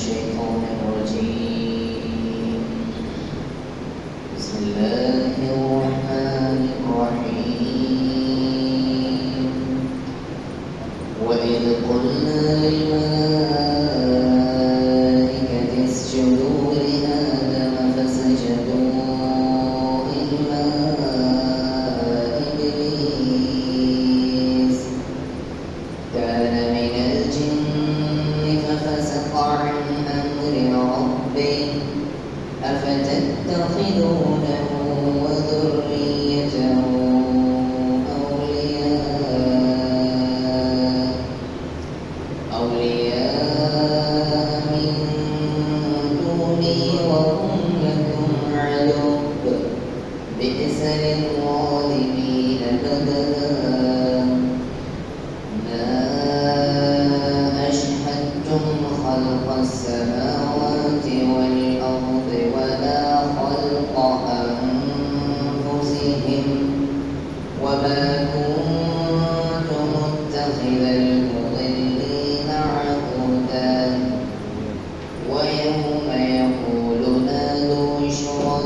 الشيطان الرجيم. بسم الله الرحمن الرحيم. وإذ قلنا للملائكة اسجدوا لآدم فسجدوا إلا إبليس كان من الجن ففسق عن أمر ربه أفتتخذونه وذريته أولياء من دوني وهم لكم عدو بئس للظالمين بدلا ما أشهدتم خلق السماوات والأرض ولا خلق أنفسهم وما كنت متخذ المضلين عضدا ويوم يقول نادوا شركائي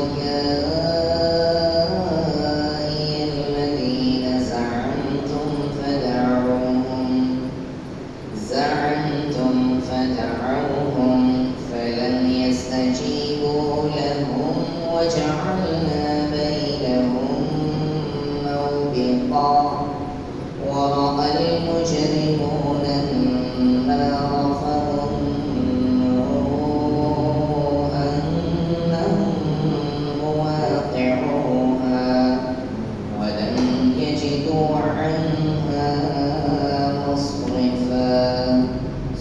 الذين زعمتم فدعوهم فلم يستجيبوا لهم وجعلنا بينهم موبقا ورأى المجرمون النار فظنوا أنهم مواقعوها ولم يجدوا عنها مصرفا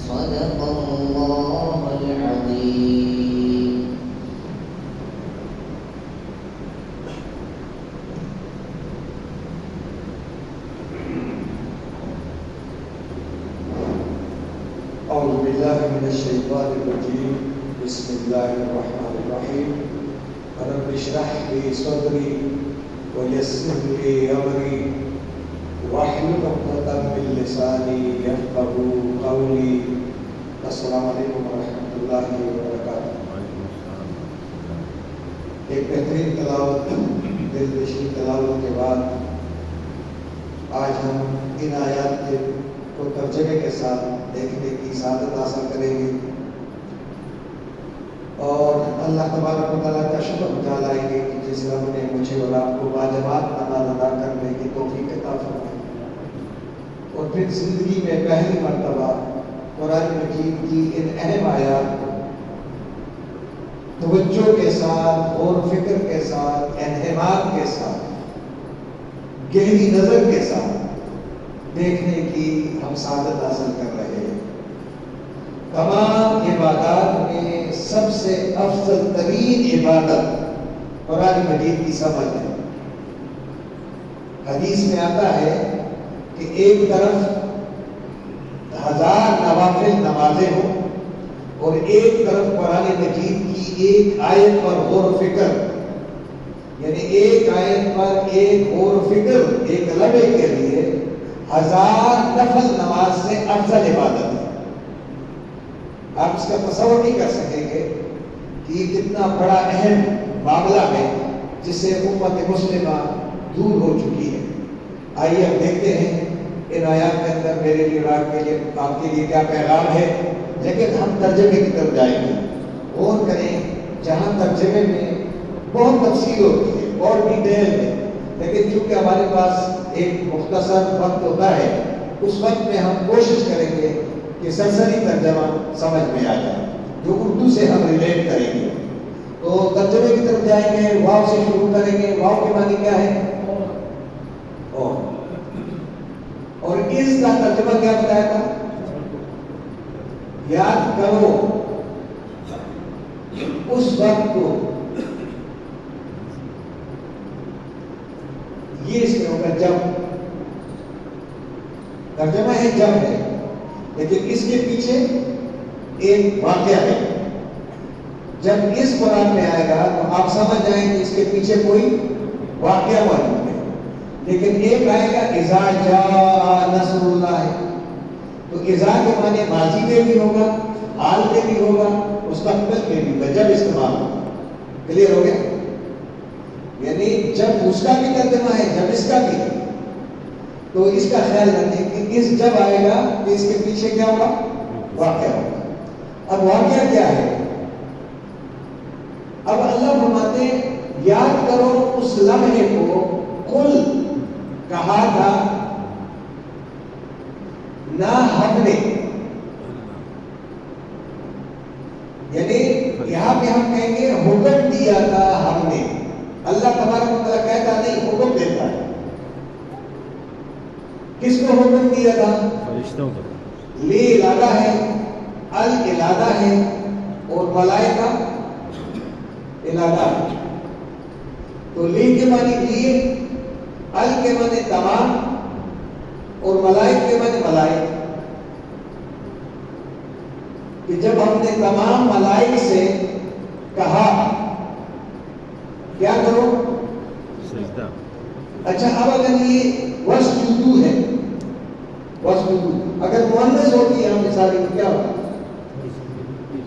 صدق الله العظيم. أعوذ بالله من الشيطان الرجيم. بسم الله الرحمن الرحيم. رب اشرح لي صدري ويسر لي أمري واحلل عقدة من لساني يفقهوا قولي. السلام علیکم ورحمۃ اللہ وبرکاتہ. ایک بہترین تلاوت، دلنشین تلاوت کے بعد آج ہم ان آیات کو ترجمے کے ساتھ دیکھنے کی سعادت حاصل کریں گے اور اللہ تبارک و تعالیٰ کا شکر ادا لائیں گے کہ جس رب نے مجھے اور آپ کو باجماعت نماز ادا کرنے کی توفیق عطا فرمائی اور پھر زندگی میں پہلی مرتبہ قرآن مجید کی ان اہم آیات کو توجہ کے ساتھ، غور و فکر کے ساتھ، انہمام کے ساتھ، گہری نظر کے ساتھ دیکھنے کی ہم سعادت حاصل کر رہے ہیں. تمام عبادات میں سب سے افضل ترین عبادت قرآن مجید کی سمجھ ہے. حدیث میں آتا ہے کہ ایک طرف 1000 نوافل نمازیں ہوں اور ایک طرف قرآن مجید کی ایک آیت پر غور و فکر، یعنی ایک آیت پر ایک غور و فکر ایک لمحے کے لیے 1000 نفل نماز سے افضل عبادت ہے. آپ اس کا تصور نہیں کر سکیں گے کہ یہ کتنا بڑا اہم معاملہ ہے جس سے امت مسلمہ دور ہو چکی ہے. آئیے اب دیکھتے ہیں ان آیات کے اندر میرے لیے اور آپ کے لیے کیا پیغام ہے. لیکن ہم ترجمے کی طرف جائیں گے. غور کریں، جہاں ترجمے میں بہت تفصیل ہوتی ہے اور ڈیٹیل میں، لیکن چونکہ ہمارے پاس ایک مختصر وقت ہوتا ہے، اس وقت میں ہم کوشش کریں گے کہ سرسری ترجمہ سمجھ میں آ جائے جو اردو سے ہم ریلیٹ کریں گے. تو ترجمے کی طرف جائیں گے. واو سے شروع کریں گے. واو کے معنی کیا ہے؟ اور اس کا ترجمہ کیا بتایا تھا؟ یاد کرو اس وقت کو. یہ اس میں ہوگا جب. ترجمہ ہے جب ہے، لیکن اس کے پیچھے ایک واقعہ ہے. جب اس قرآن میں آئے گا تو آپ سمجھ جائیں کہ اس کے پیچھے کوئی واقعہ موجود ہے. لیکن ایک آئے گا اذا جاء نصر اللہ، تو اذا کے معنی ماضی میں بھی ہوگا، حال میں بھی ہوگا مستقبل میں بھی ہوگا جب استعمال ہو. کلیئر ہو گیا؟ یعنی جب اس کا بھی ترجمہ ہے جب اس کا بھی ہے. تو اس کا خیال رکھیں کہ اس جب آئے گا تو اس کے پیچھے کیا ہوگا؟ واقعہ ہوگا. اب واقعہ کیا ہے؟ اب اللہ فرماتے ہیں یاد کرو اس لمحے کو قل کہا تھا نہ ہم نے، یعنی یہاں پہ ہم کہیں گے حکم دیا تھا ہم نے. اللہ تبارک و تعالیٰ کہتا نہیں، حکم دیتا ہے. کس کو حکم دیا تھا؟ فرشتوں کو. لے ارادہ ہے، ال ارادہ ہے، اور ملائکہ ارادہ ہے. تو لے کے معنی لیے، ال کے معنی تمام، اور ملائک کے معنی ملائک. کہ جب ہم نے تمام ملائک سے کہا کیا کرو؟ سجدہ. اچھا اب اگر یہ وسجدو ہے، وسجدو اگر مؤنث ہوتی ہے ہم مثال میں کیا ہوتا؟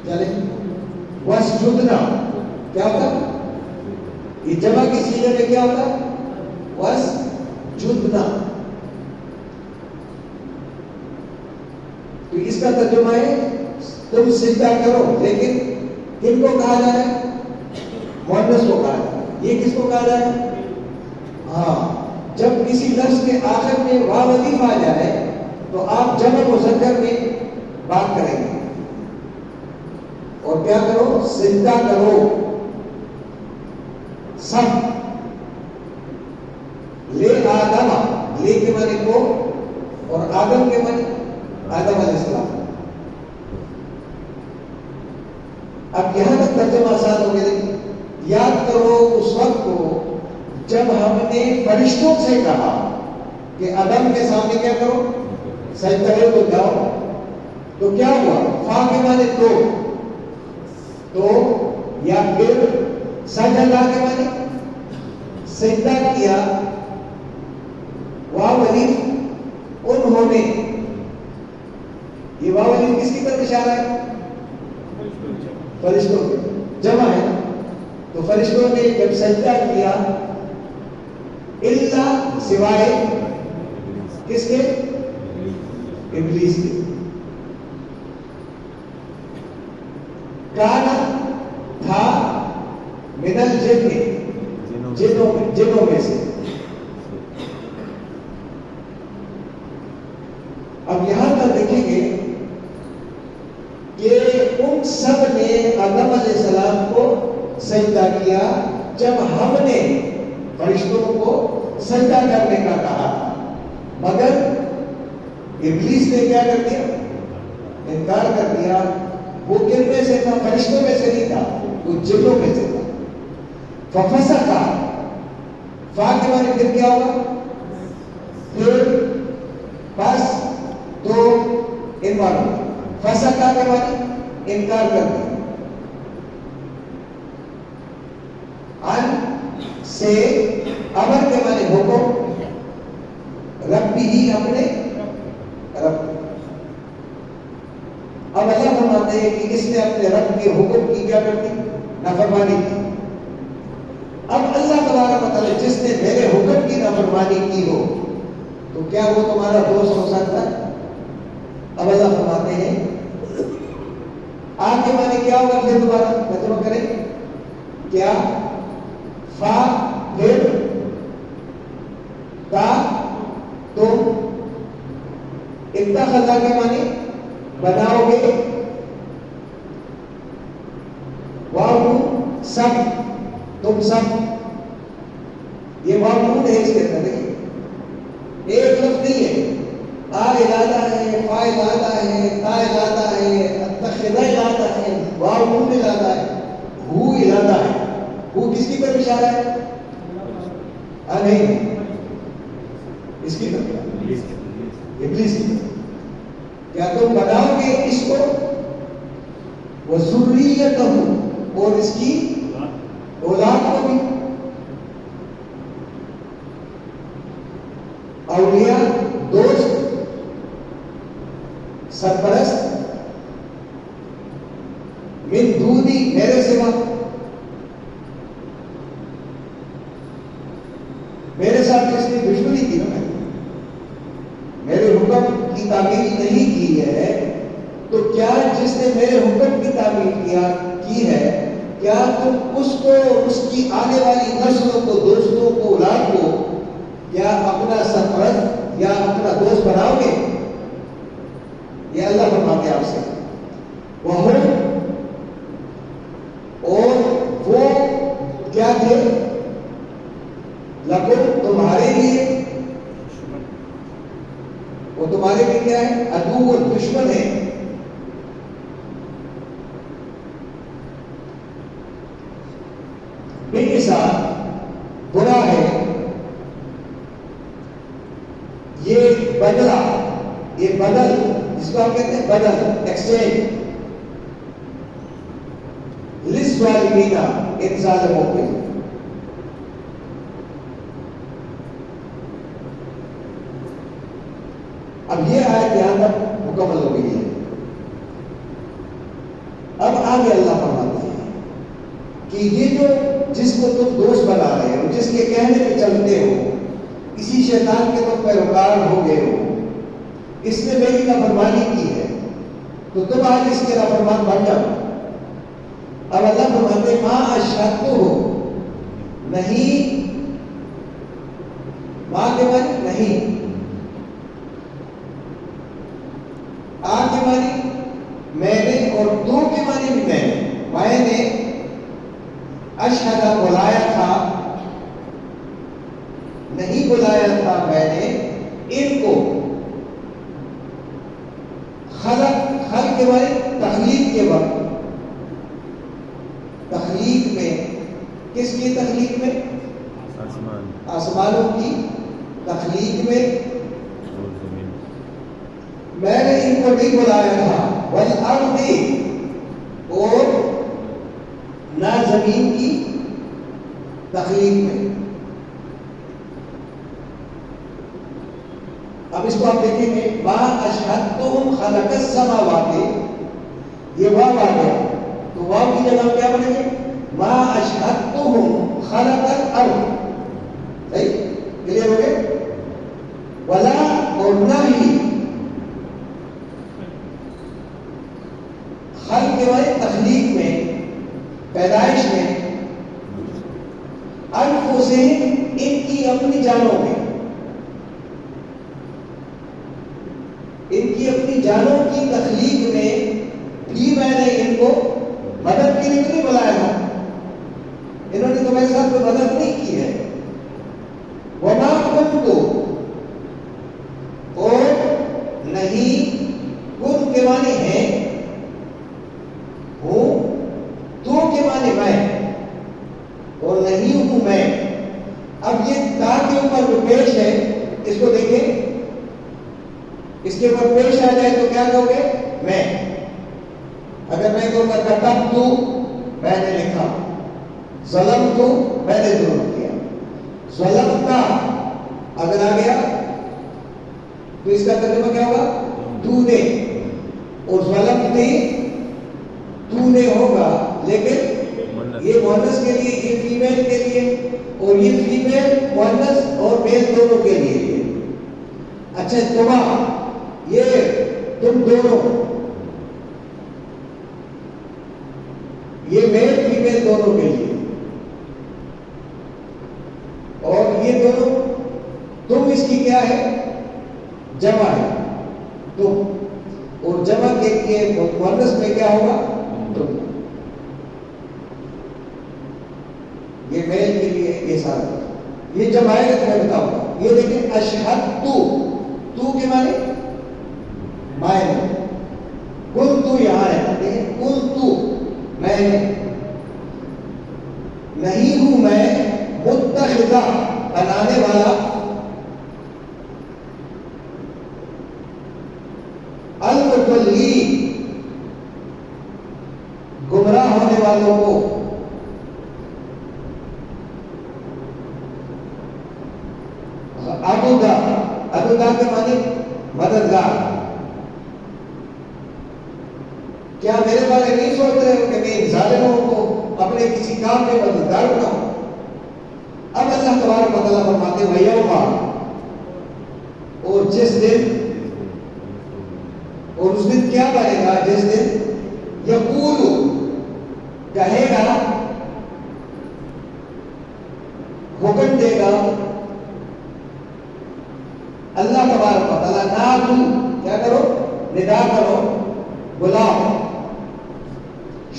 چلے وسجدنا کیا ہوتا؟ یہ جمع کی صیغے میں کیا ہوتا؟ وسجدنا. تو اس کا ترجمہ ہے تم سجدہ کرو، لیکن کن کو کہا جائے؟ مؤنث کو کہا جائے. یہ کس کو کہا جائے؟ ہاں جب کسی لفظ کے آخر میں واو الف آ جائے تو آپ جمع مذکر میں بات کریں گے اور کیا کرو؟ سجدہ کرو سب. لے آدم، لے کے معنی کو، اور آدم کے معنی آدم علیہ السلام. اب یہاں تک ترجمہ آسان ہو گیا. یاد کرو اس وقت کو جب ہم نے فرشتوں سے کہا کہ آدم کے سامنے کیا کرو؟ سجدہ کرو. تو جاؤ. تو کیا ہوا؟ فا کے معنی تو یا پھر سجدہ کے معنی سجدہ کیا. واو الف انہوں نے، یہ واو الف کس کی طرف اشارہ ہے؟ فرشتوں کے جمع ہے. تو فرشتوں نے جب سجدہ کیا الا سوائے کس کے؟ ابلیس کے. کانا تھا من الجن، جنوں میں سے. اب یہاں پر دیکھیں گے کہ ان سب نے آدم علیہ السلام کو سجدہ کیا جب ہم نے فرشتوں کو سجدہ کرنے کا کہا، مگر ابلیس نے کیا کر دیا؟ انکار کر دیا. وہ کن میں سے تھا؟ فرشتوں میں سے نہیں تھا، وہ جنوں میں سے تھا. ففسق، فا کے معنی پھر کیا ہوگا؟ پھر بس تو انوالو. فسق کے معنی انکار کر دیا. ان سے امر کے معنی حکم، ربی ہی اپنے رب. اب اللہ فرماتے ہیں کہ اس نے اپنے رب کے حکم کی کیا کرتی؟ نافرمانی کی. اب اللہ تبارک و تعالی جس نے میرے حکم کی نافرمانی کی ہو تو کیا وہ تمہارا دوست ہو سکتا ہے؟ اب اللہ فرماتے ہیں آپ کے معنی کیا ہوگا؟ پھر دوبارہ ترجمہ کریں. کیا؟ فا پھر تا تم، اتخذا کے معنی بناؤ گے، واو سب تم سب. یہ واو ہے اس کے اندر ایک لفظ نہیں ہے. آ ارادہ ہے، فا ارادہ ہے، تا ارادہ ہے، اتخذا ارادہ ہے، واو ارادہ ہے، ہو ارادہ ہے. وہ کس کی طرف اشارہ ہے؟ نہیں، اس کی طرف، ابلیس کی طرف. کیا تم بناؤ گے اس کو؟ وذریتہ، اور اس کی اولاد کو بھی. اولیاء، دوست، سرپرست، من دون سوا میرے ساتھ جس نے دشمنی کی نا، میرے حکم کی تعمیل نہیں کی ہے، تو کیا جس نے میرے حکم کی تعمیل کی ہے، کیا تم اس کو، اس کی آنے والی نسلوں کو، دوستوں کو، اولاد کو کیا اپنا سرپرست یا اپنا دوست بناؤ گے؟ یہ اللہ فرماتے ہیں آپ سے، وہ اور وہ کیا تھے، لکن تمہارے لیے، وہ تمہارے لیے کیا ہے، عدو اور دشمن ہے۔ ان کے ساتھ برا ہے، یہ بدلہ، یہ بدل جس کو ہم کہتے ہیں بدل، ایکسچینج، لس والی مینا ان ظالموں پہ۔ اب یہ آیت یہاں تک مکمل ہو گئی ہے۔ اب آگے اللہ فرماتے ہیں کہ یہ جو جس کو تم دوست بنا رہے ہو، جس کے کہنے پہ چلتے ہو، کسی شیطان کے تم پیروکار ہو گئے ہو، اس نے میری نافرمانی کی ہے، تو تم آج اس کے نافرمان بن جاؤ۔ اب اللہ فرماتے ہیں ماں اشہدتو ہو، نہیں، ماں کے معنی نہیں، آ کے معنی میں نے، اور تو کے معنی بھی میں نے اشہدہ بلایا تھا، نہیں بلایا تھا میں نے ان کو، خلق کے معنی تخلیق کے وقت، تخلیق میں، کس کی تخلیق میں؟ آسمانوں کی تخلیق میں میں نے ان کو نہیں بلایا تھا، والارض، اور نہ زمین کی تخلیق میں۔ اب اس کو آپ دیکھیں گے، ما اشہدتہم خلق السماوات، یہ واو آ گیا، تو واو کی جگہ کیا بنے گی؟ ما اشہدتہم خلق الارض، صحیح، کلیئر ہو گئے؟ ولا، اور نہ ہی، خلق کے بعد تخلیق میں، پیدائش میں، انفسہم، ان کی اپنی جانوں میں، ان کی اپنی جانوں کی تخلیق میں بھی میں نے ان کو مدد کے لیے نہیں بلایا تھا، انہوں نے تو میرے ساتھ کوئی مدد نہیں کی ہے۔ وما کنت، اور نہیں، کن کے معنی ہے ہوں، تو کے معنی میں، اور نہیں ہوں میں۔ اب یہ تا کے اوپر جو پیش ہے، اس کو دیکھیں، اس کے اوپر پیش آ جائے تو کیا کہو گے؟ میں۔ اگر میں کہوں گا کتب تو، میں نے لکھا، ظلم تو، میں نے ظلم کیا، ظلم کا اگر آ گیا تو اس کا ترجمہ کیا ہوگا؟ تو نے، اور ظلم تھی، تو نے ہوگا، لیکن یہ مؤنث کے لیے، یہ فیمیل کے لیے، اور یہ فیمیل مؤنث اور میل دونوں کے لیے۔ اچھا، تما، یہ تم دونوں، یہ میل فیمیل دونوں کے لیے، اور یہ دونوں، تم اس کی کیا ہے؟ جمع ہے، تم، اور جمع کے لیے مؤنث میں کیا ہوگا؟ تم۔ یہ میل کے لیے یہ سارا، یہ جب آئے گا تو میں بتاؤں گا۔ یہ دیکھیں، اشہد تو کے معنی میں نے، کن تو یہاں ہے، دیکھیں، کن تو میں نے، نہیں ہوں میں، متخذہ بنانے والا، المضلی گمراہ ہونے والوں کو، عدودہ کے معنی مددگار۔ کیا میرے بارے نہیں سوچ رہے ہو کہ میں ان ظالموں کو اپنے کسی کام کے مددگار بناؤ. اب اللہ تبارک و تعالیٰ فرماتے ہیں وَيَوْمَ، اور جس دن، اور اس دن کیا بنے گا؟ جس دن یقول، کہے گا، حکم دے گا اللہ تبارک و تعالیٰ، نادو، کیا کرو؟ ندا کرو، بلاؤ،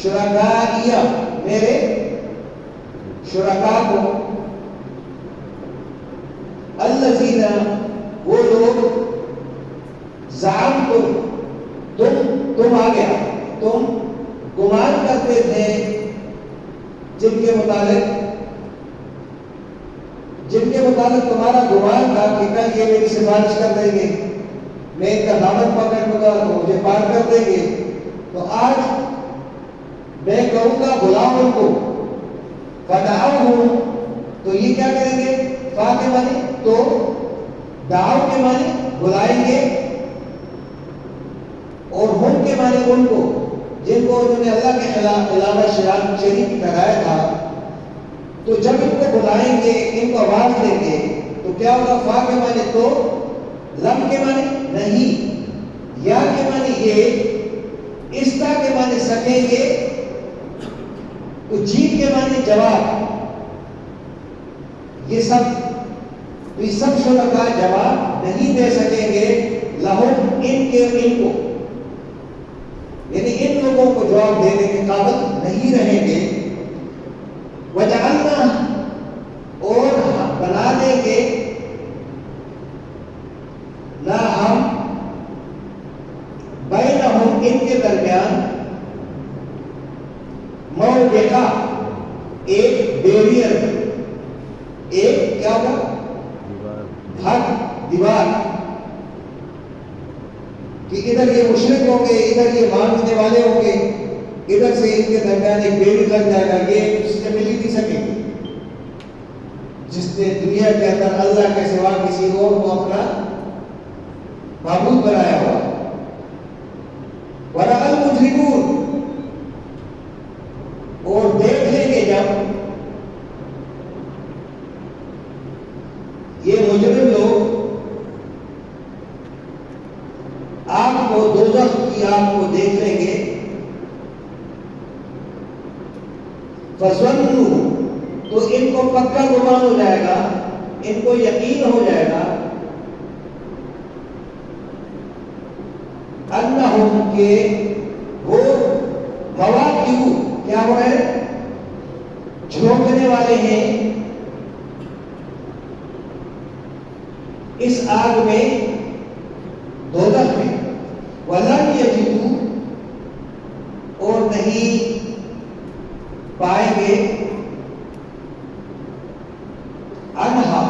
شرکائیہ، میرے شرکاء کو، الذین، وہ لوگ، زعمتم، تم آ گیا، تم گمان کرتے تھے جن کے متعلق تمہارا گمان تھا کہ کل یہ میری سفارش کر دیں گے، میں ان کا دامن پکڑ لوں گا تو مجھے پار کر دیں گے. تو آج میں کہوں گا بلاؤ ان کو، فدعوہم، تو یہ کیا کریں گے؟ فا کے معنی تو، دعو کے معنی بلائیں گے، اور ہم کے معنی ان کو، جن کو انہوں نے اللہ کے علاوہ شریک ٹھہرایا تھا. تو جب ان کو بلائیں گے، ان کو آواز دیں گے، تو کیا ہوگا؟ فا کے معنی تو، لم کے معنی نہیں، یا کے معنی یہ، استا کے معنی سکیں گے، تو جیت کے معنی جواب. یہ سب شرکاء جواب نہیں دے سکیں گے، لہم، ان کو، یعنی ان لوگوں کو جواب دینے کے قابل نہیں رہیں گے. وجعلنا، اور بنا دیں گے، نہ ہم، بینہم، ان کے درمیان، موبقہ، ایک بیریئر، ایک کیا ہوگا؟ حد، دیوار، کہ ادھر یہ مشرک ہوں گے، ادھر یہ ماننے والے ہوں گے، ادھر سے ان کے درمیان ایک بیڑی لگ جائے گا، یہ اس سے مل ہی نہیں سکیں گے. جس نے دنیا کے اندر اللہ کے سوا کسی اور کو اپنا معبود بنایا ہوا. وَرَأَى الْمُجْرِمُونَ، اور دیکھ لیں گے جب یہ مجرم لوگ آپ کو، دوزخ کی آگ کو دیکھ لیں گے، فَظَنُّوا، تو ان کو پکا گمان ہو جائے گا، ان کو یقین ہو جائے گا، انہم، کہ وہ مواقعو، کیا ہو ہے؟ جھونکنے والے ہیں اس آگ میں، دوزخ میں. وَلَمْ يَجِدُوا، اور نہیں پائیں گے، انہا،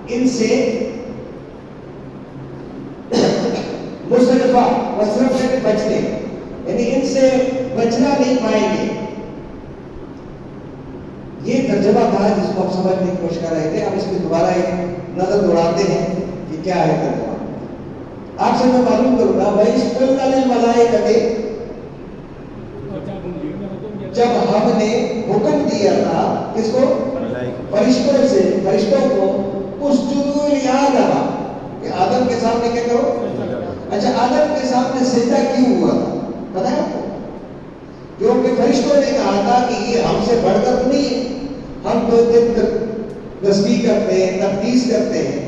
ان سے، مصرفہ، مصرف سے بچنے، یعنی ان سے بچنا نہیں پائیں گے. یہ ترجمہ تھا جس کو ہم سمجھنے کی کوشش کر رہے تھے. اب اس میں دوبارہ ایک نظر دوڑاتے ہیں کہ کیا ہے ترجمہ. آپ سے میں معلوم کروں گا، وَإِذْ قُلْنَا لِلْمَلَائِكَةِ، جب ہم نے حکم دیا تھا کس کو؟ فرشتوں کو، اسجدوا لآدم، کہ آدم کے سامنے کیا کرو؟ اچھا، آدم کے سامنے سجدہ کیوں ہوا تھا پتہ ہے آپ کو؟ کیونکہ فرشتوں نے کہا تھا کہ یہ ہم سے بڑھ کر نہیں ہے، ہم تو تسبیح کرتے ہیں، تقدیس کرتے ہیں،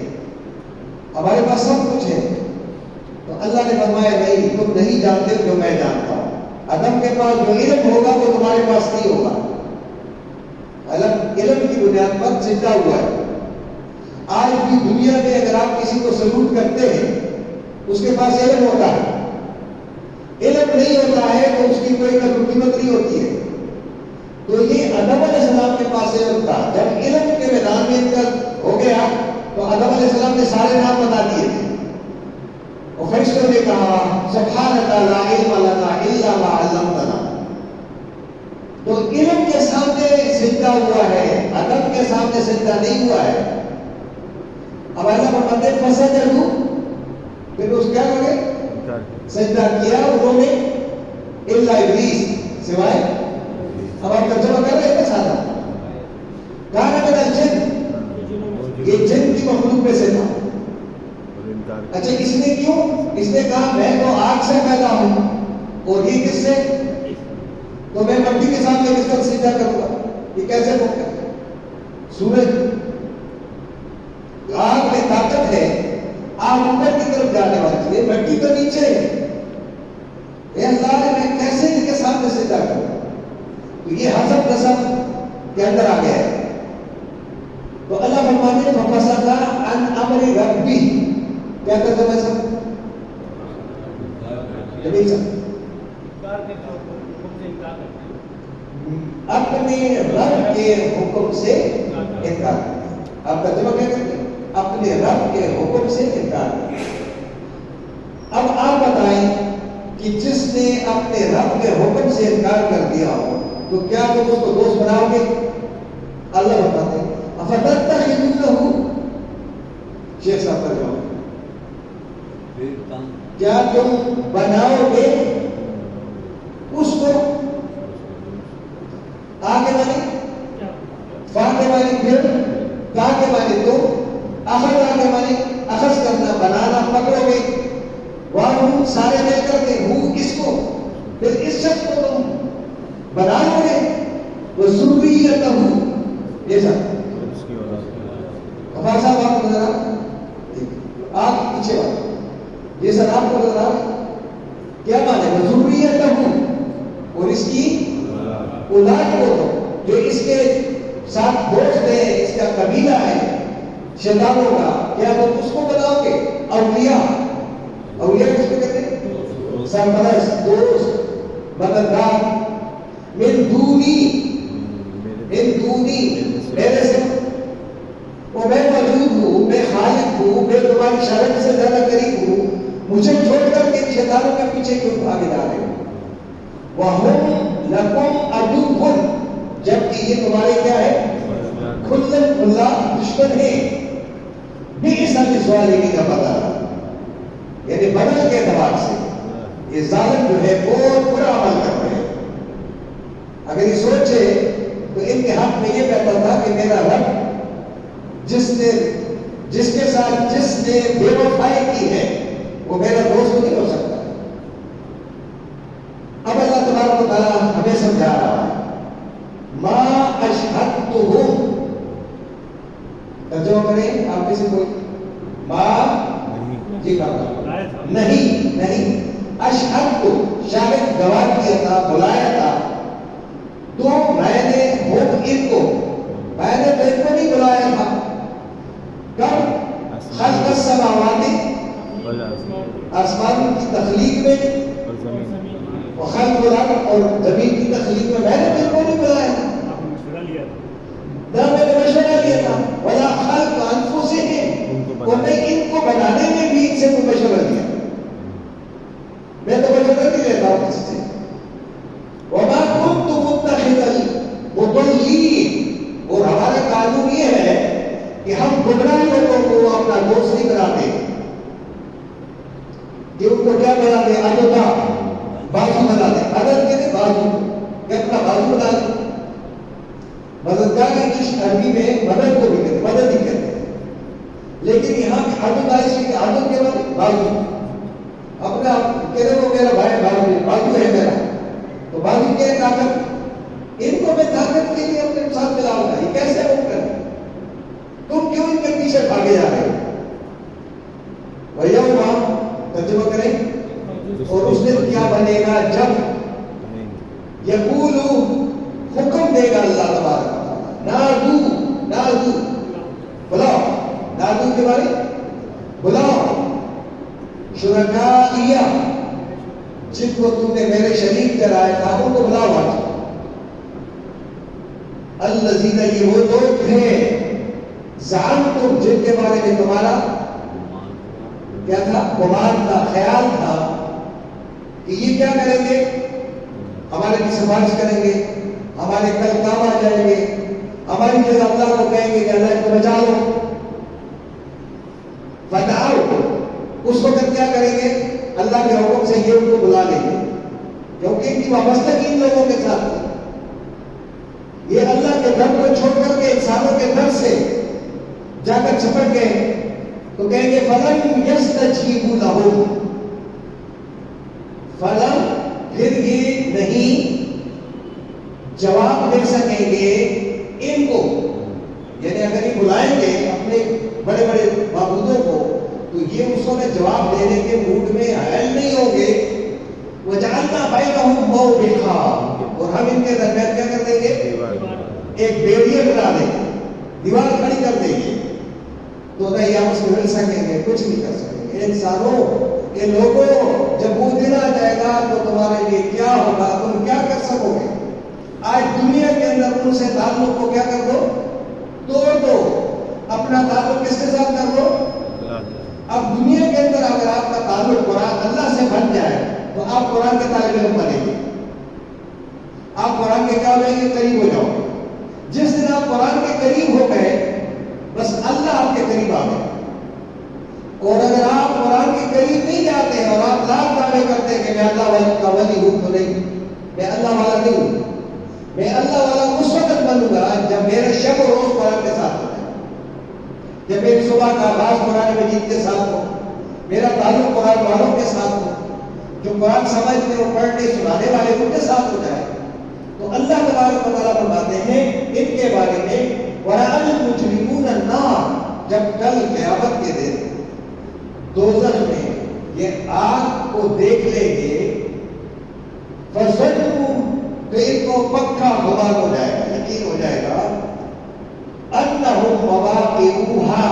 ہمارے پاس سب کچھ ہے. تو اللہ نے فرمایا نہیں، تم نہیں جانتے جو میں جانتا ہوں. آدم کے پاس جو علم ہوگا وہ تمہارے پاس نہیں ہوگا. علم کی بنیاد پر سجدہ ہوا ہے. آج بھی دنیا میں اگر آپ کسی کو سلوٹ کرتے ہیں، اس کے پاس علم ہوتا ہے. علم نہیں ہوتا ہے تو اس کی کوئی قدر قیمت نہیں ہوتی ہے. تو یہ آدم علیہ السلام کے پاس علم تھا. جب علم کے میدان میں انتر ہو گیا تو آدم علیہ السلام نے سارے نام بتا دیے تھے. اور فرشتوں نے کہا سبحانک لا علم لنا الا ما علمتنا. تو علم کے سامنے سجدہ ہوا ہے، ادب کے سامنے سجدہ نہیں ہوا ہے. اب اللہ فرماتے ہیں فسجدوا، پھر اس کیا ہو گئے؟ سجدہ کیا انہوں نے، الا ابلیس، سوائے اب آپ ترجمہ کر رہے ہیں سادہ کہاں من الجن یہ جن کی مخلوق میں سے تھا. اچھا اس نے کیوں؟ اس نے کہا میں تو آگ سے پیدا ہوں اور یہ کس سے؟ تو میں مٹی کے سامنے کس طرح سجدہ کروں گا؟ یہ کیسے ممکن ہے؟ سورج آگ میں طاقت ہے، آگ اوپر کی طرف جانے والی ہے، مٹی تو نیچے ہے. اے اللہ نے میں کیسے ان کے سامنے سجدہ کروں؟ تو یہ حسب نسب کے اندر آ گیا ہے. تو اللہ فرماتے ہیں فَفَسَقَ عَنْ أَمْرِ رَبِّهِ. کیا ترجمہ ہے سب؟ جمیل صاحب اپنے رب کے حکم سے انکار. آپ ترجمہ کیا کرتے ہیں؟ اپنے رب کے حکم سے انکار. اب آپ بتائیں کہ جس نے اپنے رب کے حکم سے انکار کر دیا ہو تو کیا تم اس کو دوست بناؤ گے؟ اللہ بتاتے ہیں افتتخذونه. شیخ صاحب ترجمہ کیا تم بناؤ گے اس کو؟ آگے مانے فا کے مانے پھر، کا کے مانے تو، اخذ آگے مانے اخذ کرنا، بنانا، پکڑو گے. وہاں سارے مل کر کے ہوں اس کو، پھر اس شخص کو تم بنا لو گے. وہ ذریتہ یہ سب ہمارے صاحب آپ کو نظر آ آپ پیچھے بات یہ سر آپ کو نظر آ کیا مانے وہ ذریتہ اور اس کی اولاد کو جو اس کے ساتھ دوست ہے، اس کا قبیلہ ہے شیطانوں کا، کیا تم اس کو بناؤ گے؟ اولیاء. اولیاء کس کو کہتے ہیں؟ سرپرست، دوست، مددگار. من دونی میرے سے وہ میں موجود ہوں، میں خالق ہوں، میں تمہاری شرط سے زیادہ قریب ہوں، مجھے چھوڑ کر کے شیطانوں کے پیچھے کیوں بھاگے جا رہے ہو؟ وَهُمْ لَكُمْ عَدُوٌّ جبکہ یہ تمہارے کیا ہے؟ کھلن کھلا دشمن ہے. بِئْسَ لِلظَّالِمِينَ بَدَلًا یعنی بدل کے اعتبار سے یہ ظالم جو ہے بہت برا عمل کر رہے ہیں. اگر یہ سوچے تو ان کے حق میں یہ کہتا تھا کہ میرا رب جس کے ساتھ جس نے بے وفائی کی ہے وہ میرا دوست نہیں ہو سکتا. اب اللہ تبارک و تعالیٰ ہمیں سمجھا رہا ہے ما اشہدتہم. ترجمہ کریں آپ کسی کو ما جی نہیں اشہد تو شاید گواہ کیا تھا، بلایا تھا. تو میں نے ہم ان کو، میں نے تو ان کو نہیں بلایا تھا. کب؟ خلق السماوات آسمان کی تخلیق میں، خلق الارض اور زمین کی تخلیق میں میں نے ان کو نہیں بلایا تھا. نہ میں نے مشورہ لیا تھا. ولا خلق انفسہم اور میں ان کو بنانے میں بھی ان سے مشورہ لیا. میں تو مشورہ نہیں لیتا ہوں کسی سے. وما كنت متخذ المضلين اور ہمارا قانون یہ ہے کہ ہم گمراہ لوگوں کو اپنا دوست نہیں بناتے کہ ان کو کیا بناتے؟ عددا بازو بناتے. عدد کے لیے بازو کہ اپنا بازو بنا دیں. مددگار انگلش عربی میں مدد کو بھی کہتے، مدد ہی کہتے ہیں. لیکن یہاں عدد آئیسی کہ عدد کے بعد بازو اپنا کہہ رہے وہ میرا بھائی بازو ہے میرا. تو بازو کیا ہے؟ طاقت. ان کو میں طاقت کے لیے اپنے ساتھ ملاؤں گا. یہ کیسے ممکن ہے؟ تم کیوں ان کے پیچھے بھاگے جا رہے ہو؟ وَيَوْمَ ترجمہ کریں اور اس دن کیا بنے گا جب یقول حکم دے گا اللہ تبارک نادو بلاؤ. نادو کے بارے بلاؤ شرکائیہ جن کو تم نے میرے شریک کرایا تھا ان کو بلاؤ. آج الذین یہ وہ لوگ تھے زعمتم جن کے بارے میں تمہارا کیا تھا؟ گمان تھا، خیال تھا کہ یہ کیا کریں گے؟ ہمارے کی سفارش کریں گے، ہمارے کل کام آ جائیں گے، ہماری جگہ اللہ کو کہیں گے کہ اللہ کو بچا لو. فتحاؤ اس وقت کیا کریں گے؟ اللہ کے حکم سے یہ ان کو بلا لیں گے کیونکہ ان کی وابستگی ان لوگوں کے ساتھ تھی. یہ اللہ کے در کو چھوڑ کر کے انسانوں کے در سے جا کر چھپٹ گئے تو کہیں گے فلم یستجیبوا لہم، فلم پھر یہ نہیں جواب دے سکیں گے ان کو، یعنی اگر یہ بلائیں گے اپنے بڑے بڑے معبودوں کو تو یہ اس میں جواب دینے کے موڈ میں حائل نہیں ہوں گے. وجعلنا بینہم موبقا، اور ہم ان کے درمیان کیا کر دیں گے؟ ایک بیریئر بنا دیں گے، دیوار کھڑی کر دیں گے، تو نہ یہ آپس میں مل سکیں گے، کچھ نہیں کر سکیں گے. انسانوں، یہ لوگوں، جب وہ دن آ جائے گا تو تمہارے لیے کیا ہوگا، تم کیا کر سکو گے؟ آج دنیا کے اندر ان سے تعلق کو کیا کر دو؟ توڑ دو. اپنا تعلق کس کے ساتھ کر دو؟ اب دنیا کے اندر اگر آپ کا تعلق قرآن اللہ سے بن جائے تو آپ قرآن کے طالب علم بنیں گے، آپ قرآن کے کیا بنیں گے؟ قریب ہو جاؤ گے. جس دن آپ قرآن کے قریب ہو گئے بس اللہ آپ کے قریب آ گئے. اور اگر آپ قرآن کے قریب نہیں جاتے ہیں اور آپ لاکھ دعوے کرتے ہیں کہ میں اللہ والا کا ولی ہوں، تو نہیں، میں اللہ والا نہیں ہوں. میں اللہ والا اس وقت بنوں گا جب میرے شب و روز قرآن کے ساتھ ہو جائے، جب میری صبح کا آغاز قرآن مجید کے ساتھ ہو، میرا تعلق قرآن والوں کے ساتھ ہو، جو قرآن سمجھنے اور پڑھنے سنانے والے ان کے ساتھ ہو جائے. تو اللہ تبارک و تعالیٰ فرماتے ہیں ان کے بارے میں وَرَأَى الْمُجْرِمُونَ النَّارَ، جب کل قیامت کے دن دوزخ میں یہ آگ کو دیکھ لیں گے، فَظَنُّوا، تو ان کو پکا گمان ہو جائے گا، یقین ہو جائے گا، أَنَّهُمْ مَوَاقِعُوهَا،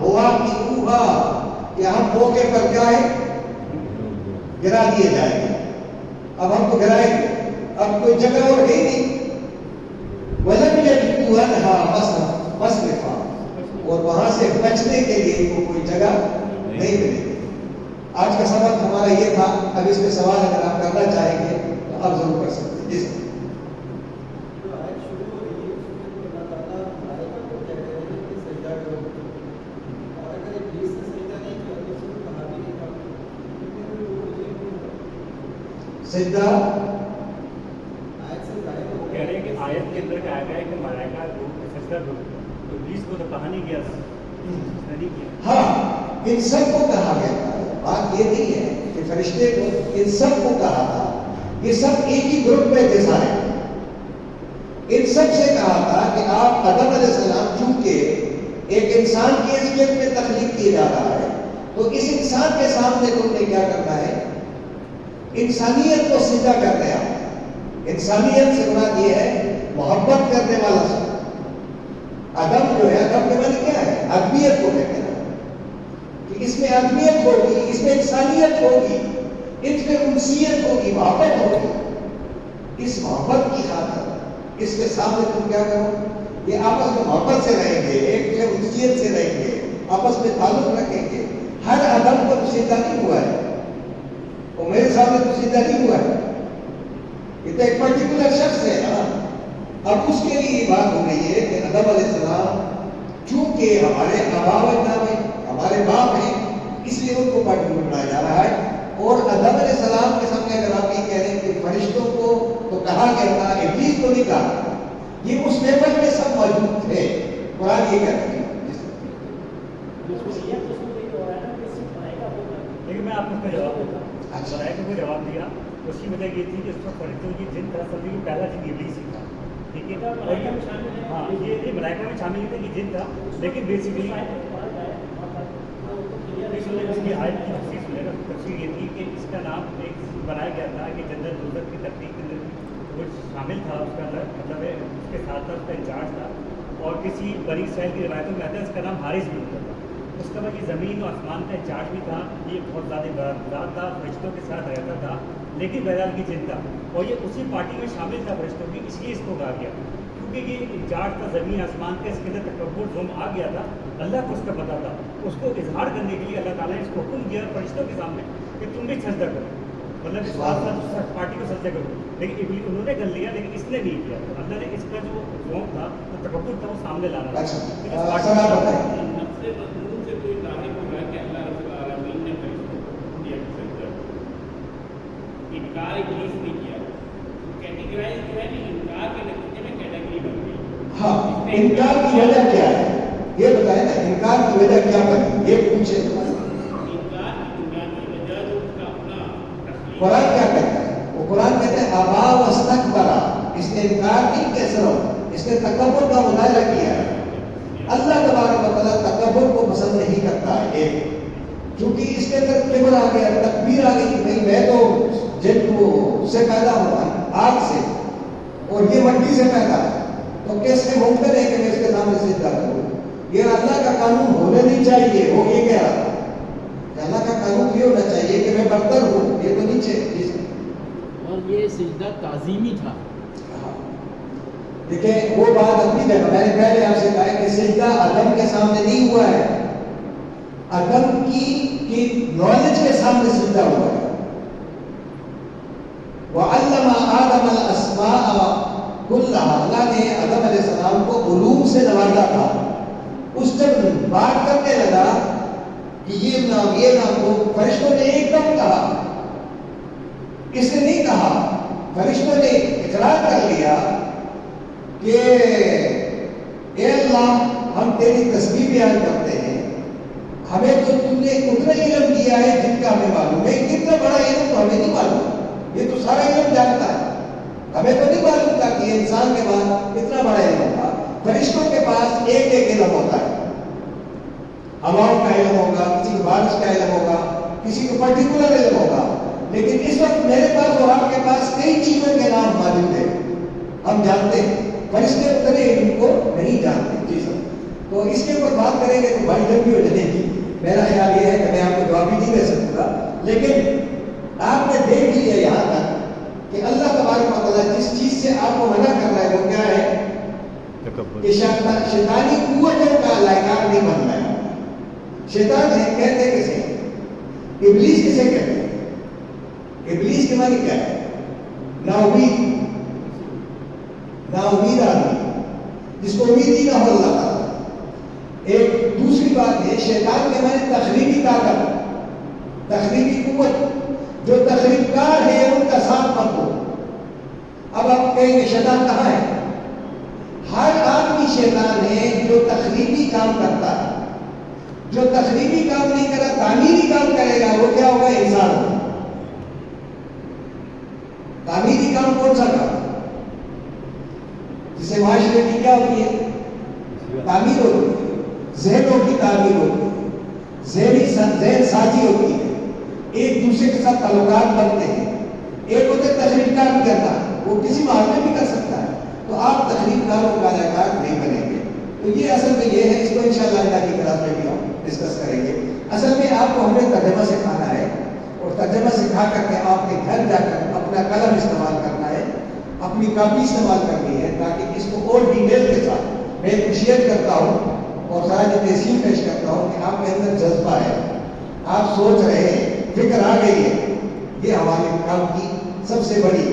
مواقعوها، کہ ہم موقع پر کیا ہے؟ گرا دیے جائیں گے. اب ہم کو گرائیں گے، اب کوئی جگہ اور ہے نہیں. وَلَمْ يَجِدُوا عَنْهَا مَصْرِفًا، اور وہاں سے بچنے کے لیے ان کو کوئی جگہ نہیں ملے گی. آج کا سبق ہمارا یہ تھا. اب اس میں سوال اگر آپ کرنا چاہیں گے تو آپ ضرور کر سکتے ہیں. جی سر. سجدہ کہہ رہے ہیں کہ آیت کے اندر کہا گیا ہے کہ ملائکہ کو سجدہ کرو، تو ابلیس کو تو کہا نہیں گیا تھا، نہیں کیا. ہاں، ان سب کو کہا گیا تھا. بات یہ نہیں ہے کہ فرشتے کو، ان سب کو کہا تھا. یہ سب ایک ہی گروپ میں تھے سارے. ان سب سے کہا تھا کہ آپ آدم علیہ السلام چونکہ ایک انسان کی حیثیت میں تخلیق کیا جا رہا ہے تو اس انسان کے سامنے تم نے کیا کرنا ہے؟ انسانیت کو سجدہ کرنا ہے. انسانیت سے مراد یہ ہے محبت کرنے والا سب. ادب جو ہے، ادب کے معنی کیا ہے؟ ادبیت کو کہتے ہیں کہ اس میں ادبیت ہوگی، اس میں انسانیت ہوگی، اس میں انسیت ہوگی، محبت ہوگی. اس محبت کی خاطر اس کے سامنے تم کیا کرو؟ یہ آپس میں محبت سے رہیں گے، ایک سے انسیت سے رہیں گے، آپس میں تعلق رکھیں گے. ہر ادب کو سجدہ نہیں ہوا ہے، وہ میرے سامنے تو سیدھا نہیں ہوا ہے. یہ تو ایک پرٹیکولر شخص ہے نا. اب اس کے لیے یہ بات ہو رہی ہے کہ آدم علیہ السلام چونکہ ہمارے آبا و اجداد ہیں، ہمارے باپ ہیں، اس لیے ان کو پرٹیکولر بنایا جا رہا ہے. اور آدم علیہ السلام کے سامنے اگر آپ یہ کہہ رہے ہیں کہ فرشتوں کو تو کہا گیا تھا، ابلیس کو نہیں کہا. یہ اس لیول میں سب موجود تھے. قرآن یہ کہتے ہیں. لیکن میں آپ کو اس کا جواب دیتا ہوں. ملائکہ کو جواب دیا، اس کی وجہ یہ تھی کہ اس وقت فرشتوں کی جن طرح سمجھی کہ پہلا جن ابلیس ہی تھا. ٹھیک ہے، ہاں، یہ ملائکہ میں شامل تھے کہ جن تھا، لیکن بیسیکلی اس کی آیت کی تفسیر یہ تھی کہ اس کا نام ایک بنایا گیا تھا کہ جنت دوزخ کی تخلیق کے اندر وہ شامل تھا. اس کا اندر مطلب ہے اس کے ساتھ تھا، اس کا انچارج تھا. اور کسی بنی اسرائیل کی روایتوں میں آتا ہے اس کا نام حارث بھی ہوتا تھا. اس کا بعد یہ زمین اور آسمان کا انچارج بھی تھا. یہ بہت زیادہ برات تھا، فرشتوں کے ساتھ رہتا تھا، لیکن بہرحال کی جن تھا. اور یہ اسی پارٹی میں شامل تھا فرشتوں کی، اس لیے اس کو کہا گیا کیونکہ یہ انچارج تھا زمین آسمان کا. اس کے اندر تکبر ظلم آ گیا تھا. اللہ کو اس کا پتا تھا. اس کو اظہار کرنے کے لیے اللہ تعالیٰ نے اس کو حکم دیا فرشتوں کے سامنے کہ تم بھی سجدہ کرو، مطلب اس پارٹی کو سجدہ کرو. لیکن انہوں نے کر لیا، لیکن اس نے نہیں کیا. اللہ نے اس کا جو ذوق تھا، جو تکبر تھا، وہ سامنے لانا تھا. انکار ابلیس نے کیا، کیٹیگرائز جو ہے نا انکار کے نتیجے میں کیٹیگری بن ہاں انکار کی وجہ کیا ہے یہ بتائیں نا, انکار کی وجہ کیا بنی یہ پوچھے. قرآن کیا کہتا ہے؟ وہ قرآن کہتا ہے ابا واستکبرا, اس نے انکار نہیں کیا, صرف اس نے تکبر کا مظاہرہ کیا ہے. اللہ تبارک و تعالیٰ تکبر کو پسند نہیں کرتا ہے. ایک کیونکہ اس کے اندر کبر آ گیا, تکبیر آ گئی کہ نہیں میں تو جن سے پیدا ہوا آگ سے اور یہ مٹی سے پیدا ہے, تو کیسے ممکن ہے کہ میں اس کے سامنے سجدہ کروں؟ یہ اللہ کا قانون ہونے نہیں چاہیے. وہ یہ کہہ رہا کہ اللہ کا قانون یہ ہونا چاہیے کہ میں برتر ہوں, یہ تو نیچے. اور یہ سجدہ تعظیمی تھا. دیکھیں وہ بات اپنی جگہ, میں نے پہلے آپ سے کہا کہ سجدہ آدم کے سامنے نہیں ہوا ہے, آدم کی نالج کے سامنے سجدہ ہوا ہے. وَعَلَّمَ آدَمَ الْأَسْمَاءَ كُلَّهَا, اللہ نے آدم علیہ السلام کو علوم سے نوازا تھا. اس جب بات کرنے لگا کہ یہ نام تو فرشتوں نے ایک دم کہا, اس نے نہیں کہا. فرشتوں نے اقرار کر لیا کہ اے اللہ ہم تیری تسبیح بیان کرتے ہیں, ہمیں تو تم نے اتنا علم دیا ہے جن کا ہمیں معلوم ہے, کتنا بڑا علم تو ہمیں نہیں معلوم, یہ تو سارا علم جانتا ہے, ہمیں تو نہیں معلوم تھا کہ انسان کے بعد اتنا بڑا علم ہوگا. فرشتوں کے پاس ایک ایک علم ہوتا ہے, ہواؤں کا علم ہوگا, کسی کو بارش کا علم ہوگا, کسی کو پرٹیکولر علم ہوگا. لیکن اس وقت میرے پاس اور آپ کے پاس کئی چیزوں کے نام موجود ہیں, ہم جانتے ہیں, فرشتے اتنے علم کو نہیں جانتے. جی سر, تو اس کے اوپر بات کریں گے تو بڑی لمبی ہو جائے گی. میرا خیال یہ ہے کہ میں آپ کو جواب بھی نہیں دے سکوں گا, لیکن آپ نے دیکھ لیا یہاں تک کہ اللہ تبارک و تعالیٰ جس چیز سے آپ کو منع کر رہا ہے وہ کیا ہے کہ شیطانی قوتوں کا لائقار نہیں بننا ہے. شیطان ہے کہتے ہیں کسے, ابلیس کسے کہتے ہیں؟ ابلیس کے معنی کیا ہے؟ نا امید, نا امید آدمی جس کو امید ہی نہ ہو اللہ تعالیٰ. ایک دوسری بات ہے شیطان کے معنی تخریبی طاقت, تخریبی قوت. جو تخریب کار ہے ان کا ساتھ مت دو. اب آپ کہیں گے شیطان کہاں ہے؟ ہر آدمی شیطان ہے جو تخریبی کام کرتا ہے. جو تخریبی کام نہیں کرا تعمیری کام کرے گا وہ کیا ہوگا؟ انسان ہوگا. تعمیری کام کون سا کام جسے معاشرے کی کیا ہوتی ہے؟ تعمیر ہوتی ہے, ذہنوں کی تعمیر ہوتی ہے, ذہن سازی ہوتی ہے, ایک دوسرے کے ساتھ تعلقات بنتے ہیں. ایک ہوتا ہے تخریب کار کرنا, وہ کسی معاملے بھی کر سکتا ہے. تو آپ تخریب کاروں کا اداکار نہیں بنیں گے. تو یہ اصل میں یہ ہے, اس کو انشاءاللہ اللہ کی کلاس میں بھی ہم ڈسکس کریں گے. اصل میں آپ کو ہم نے ترجمہ سکھانا ہے, اور ترجمہ سکھا کر کے آپ کے گھر جا کر اپنا قلم استعمال کرنا ہے, اپنی کاپی استعمال کرنی ہے, تاکہ اس کو اور ڈیٹیل کے ساتھ میں اپریشیٹ کرتا ہوں اور سارا تحصیل پیش کرتا ہوں کہ آپ کے اندر جذبہ ہے, آپ سوچ رہے ہیں, فکر آ گئی ہے. یہ ہمارے کام کی سب سے بڑی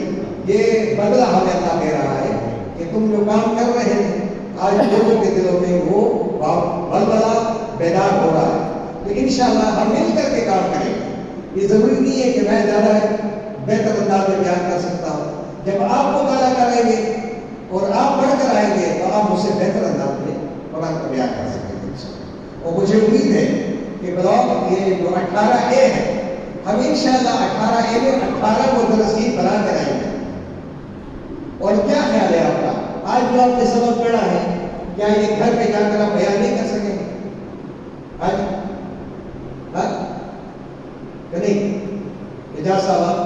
یہ بدلہ ہمیں اللہ دے رہا ہے کہ تم جو کام کر رہے ہیں آج لوگوں کے دلوں میں وہ بلبلا بیدار ہو رہا ہے. تو انشاءاللہ ہم مل کر کے کام کریں گے. یہ ضروری نہیں ہے کہ میں زیادہ بہتر انداز میں بیان کر سکتا ہوں. جب آپ مطالعہ کریں گے اور آپ پڑھ کر آئیں گے تو آپ مجھ سے بہتر انداز میں قرآن کو بیان کر سکیں گے. اور مجھے امید ہے کہ بلاک یہ جو 18A ہے ہم انشاءاللہ 18A میں 18 مدرسین بنا کر آئیں گے. اور کیا خیال ہے آپ کا؟ آج جو آپ نے سبق پڑھا ہے کیا یہ گھر پہ جا کر آپ بیان نہیں کر سکیں گے؟ آج کہ نہیں؟ اجازت صاحب